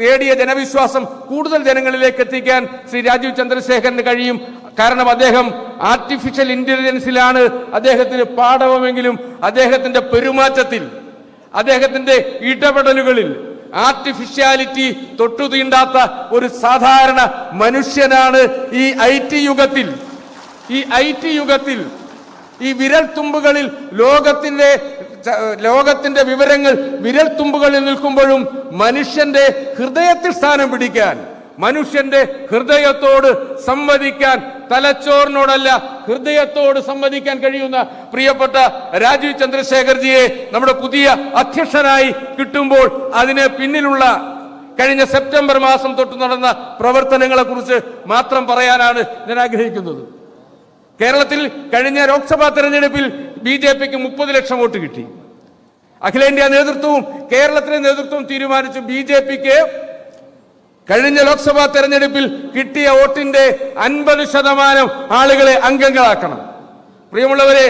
നേടിയ ജനവിശ്വാസം കൂടുതൽ ജനങ്ങളിലേക്ക് എത്തിക്കാൻ ശ്രീ രാജീവ് ചന്ദ്രശേഖരന് കഴിയും. കാരണം അദ്ദേഹം ആർട്ടിഫിഷ്യൽ ഇന്റലിജൻസിലാണ് അദ്ദേഹത്തിന് പാഠവമെങ്കിലും അദ്ദേഹത്തിന്റെ പെരുമാറ്റത്തിൽ, അദ്ദേഹത്തിന്റെ ഇടപെടലുകളിൽ ആർട്ടിഫിഷ്യാലിറ്റി തൊട്ടു തീണ്ടാത്ത ഒരു സാധാരണ മനുഷ്യനാണ് ഈ IT യുഗത്തിൽ. ഈ വിരൽത്തുമ്പുകളിൽ ലോകത്തിന്റെ വിവരങ്ങൾ വിരൽത്തുമ്പുകളിൽ നിൽക്കുമ്പോഴും മനുഷ്യന്റെ ഹൃദയത്തിൽ സ്ഥാനം പിടിക്കാൻ, മനുഷ്യന്റെ ഹൃദയത്തോട് സംവദിക്കാൻ, തലച്ചോറിനോടല്ല ഹൃദയത്തോട് സംവദിക്കാൻ കഴിയുന്ന പ്രിയപ്പെട്ട രാജീവ് ചന്ദ്രശേഖർജിയെ നമ്മുടെ പുതിയ അധ്യക്ഷനായി കിട്ടുമ്പോൾ അതിന് പിന്നിലുള്ള കഴിഞ്ഞ സെപ്റ്റംബർ മാസം തൊട്ട് നടന്ന പ്രവർത്തനങ്ങളെ കുറിച്ച് മാത്രം പറയാനാണ് ഞാൻ ആഗ്രഹിക്കുന്നത്. കേരളത്തിൽ കഴിഞ്ഞ ലോക്സഭാ തെരഞ്ഞെടുപ്പിൽ BJPക്ക് 30 ലക്ഷം വോട്ട് കിട്ടി. അഖിലേന്ത്യാ നേതൃത്വവും കേരളത്തിലെ നേതൃത്വവും തീരുമാനിച്ചു BJPക്ക് കഴിഞ്ഞ ലോക്സഭാ തെരഞ്ഞെടുപ്പിൽ കിട്ടിയ വോട്ടിന്റെ 50% ആളുകളെ അംഗങ്ങളാക്കണം. പ്രിയമുള്ളവരെ,